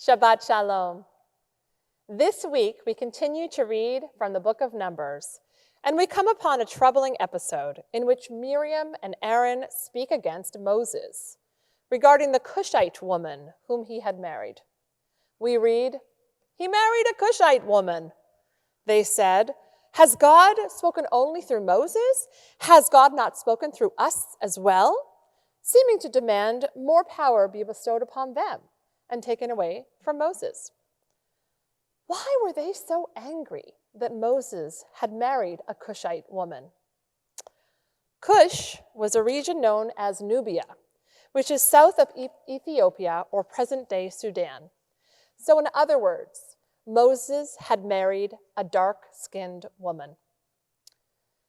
Shabbat Shalom. This week, we continue to read from the book of Numbers, and we come upon a troubling episode in which Miriam and Aaron speak against Moses regarding the Cushite woman whom he had married. We read, "He married a Cushite woman." They said, "Has God spoken only through Moses? Has God not spoken through us as well?" Seeming to demand more power be bestowed upon them and taken away from Moses. Why were they so angry that Moses had married a Cushite woman? Cush was a region known as Nubia, which is south of Ethiopia or present-day Sudan. So in other words, Moses had married a dark-skinned woman.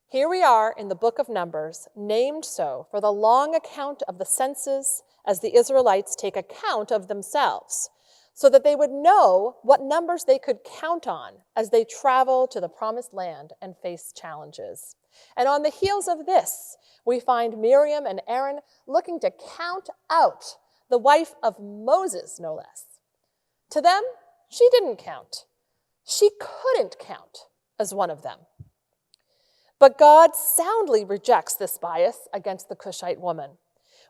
Here we are in the book of Numbers, named so for the long account of the census as the Israelites take account of themselves, so that they would know what numbers they could count on as they travel to the promised land and face challenges. And on the heels of this, we find Miriam and Aaron looking to count out the wife of Moses, no less. To them, she didn't count. She couldn't count as one of them. But God soundly rejects this bias against the Cushite woman.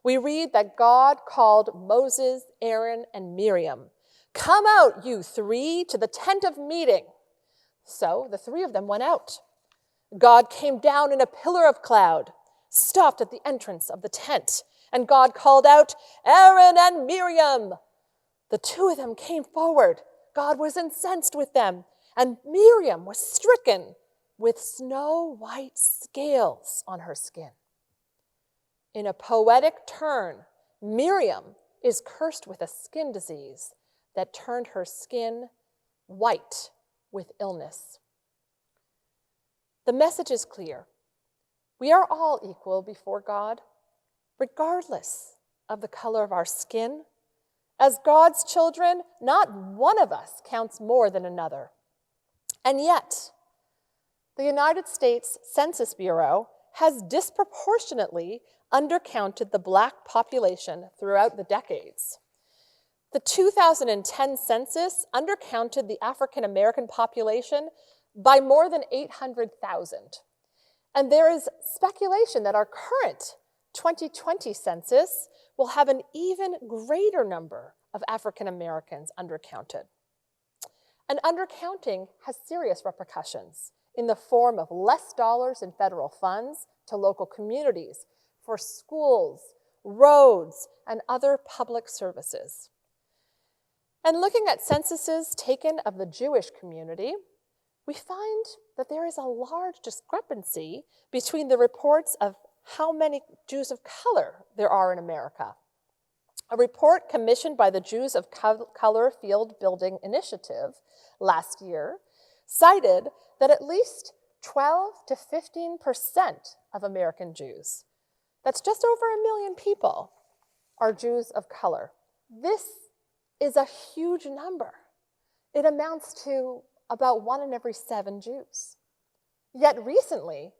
We read that God called Moses, Aaron, and Miriam. "Come out, you three, to the tent of meeting." So the three of them went out. God came down in a pillar of cloud, stopped at the entrance of the tent, and God called out, "Aaron and Miriam." The two of them came forward. God was incensed with them, and Miriam was stricken with snow-white scales on her skin. In a poetic turn, Miriam is cursed with a skin disease that turned her skin white with illness. The message is clear. We are all equal before God, regardless of the color of our skin. As God's children, not one of us counts more than another. And yet, the United States Census Bureau has disproportionately undercounted the Black population throughout the decades. The 2010 census undercounted the African American population by more than 800,000. And there is speculation that our current 2020 census will have an even greater number of African Americans undercounted. And undercounting has serious repercussions in the form of less dollars in federal funds to local communities for schools, roads, and other public services. And looking at censuses taken of the Jewish community, we find that there is a large discrepancy between the reports of how many Jews of color there are in America. A report commissioned by the Jews of Color Field Building Initiative last year cited that at least 12 to 15% of American Jews, that's just over 1 million people, are Jews of color. This is a huge number. It amounts to about 1 in every 7 Jews. Yet recently,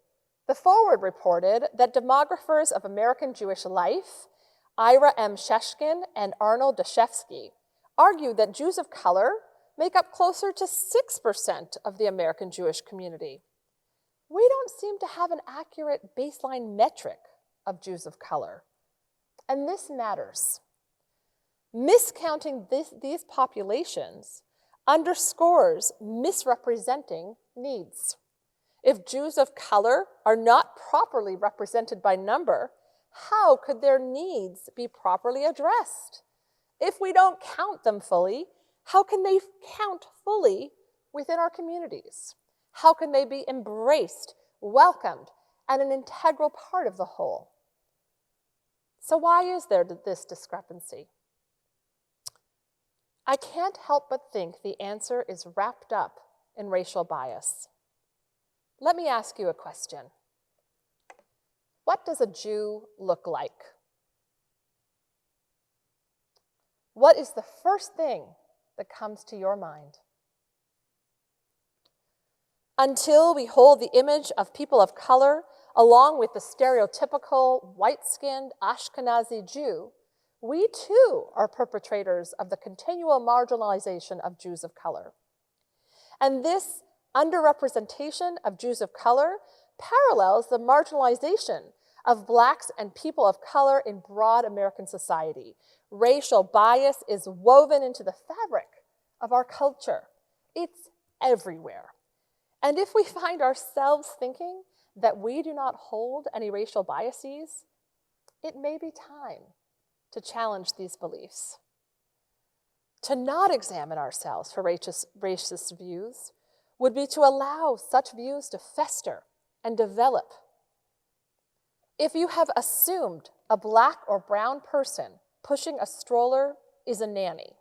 The Forward reported that demographers of American Jewish life, Ira M. Sheshkin and Arnold Dashevsky, argue that Jews of color make up closer to 6% of the American Jewish community. We don't seem to have an accurate baseline metric of Jews of color. And this matters. Miscounting these populations underscores misrepresenting needs. If Jews of color are not properly represented by number, how could their needs be properly addressed? If we don't count them fully, how can they count fully within our communities? How can they be embraced, welcomed, and an integral part of the whole? So why is there this discrepancy? I can't help but think the answer is wrapped up in racial bias. Let me ask you a question. What does a Jew look like? What is the first thing that comes to your mind? Until we hold the image of people of color along with the stereotypical white-skinned Ashkenazi Jew, we too are perpetrators of the continual marginalization of Jews of color. And this underrepresentation of Jews of color parallels the marginalization of Blacks and people of color in broad American society. Racial bias is woven into the fabric of our culture. It's everywhere. And if we find ourselves thinking that we do not hold any racial biases, it may be time to challenge these beliefs. To not examine ourselves for racist views would be to allow such views to fester and develop. If you have assumed a Black or brown person pushing a stroller is a nanny,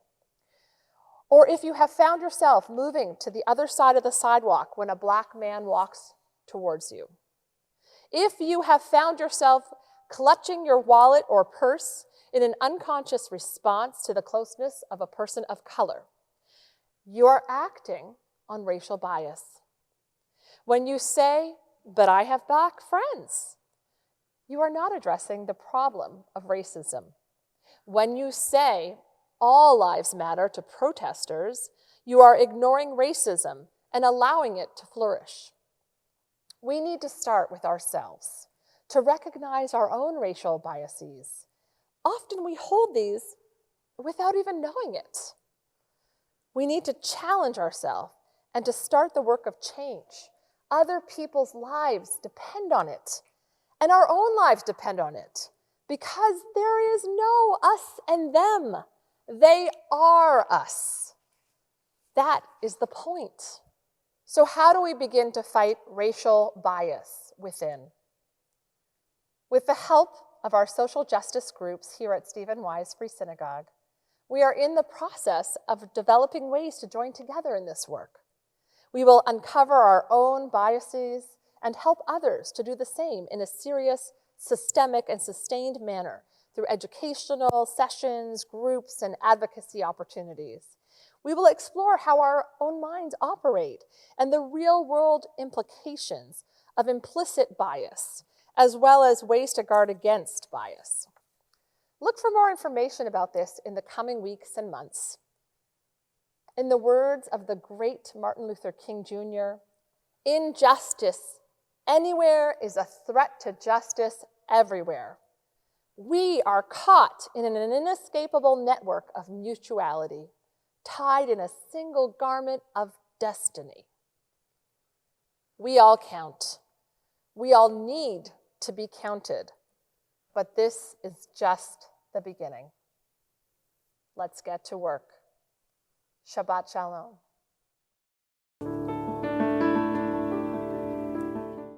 or if you have found yourself moving to the other side of the sidewalk when a Black man walks towards you, if you have found yourself clutching your wallet or purse in an unconscious response to the closeness of a person of color, you are acting on racial bias. When you say, "But I have Black friends," you are not addressing the problem of racism. When you say, "All lives matter" to protesters, you are ignoring racism and allowing it to flourish. We need to start with ourselves, to recognize our own racial biases. Often we hold these without even knowing it. We need to challenge ourselves and to start the work of change. Other people's lives depend on it, and our own lives depend on it, because there is no us and them. They are us. That is the point. So how do we begin to fight racial bias within? With the help of our social justice groups here at Stephen Wise Free Synagogue, we are in the process of developing ways to join together in this work. We will uncover our own biases and help others to do the same in a serious, systemic, and sustained manner through educational sessions, groups, and advocacy opportunities. We will explore how our own minds operate and the real-world implications of implicit bias, as well as ways to guard against bias. Look for more information about this in the coming weeks and months. In the words of the great Martin Luther King Jr., "Injustice anywhere is a threat to justice everywhere." We are caught in an inescapable network of mutuality, tied in a single garment of destiny. We all count. We all need to be counted. But this is just the beginning. Let's get to work. Shabbat Shalom.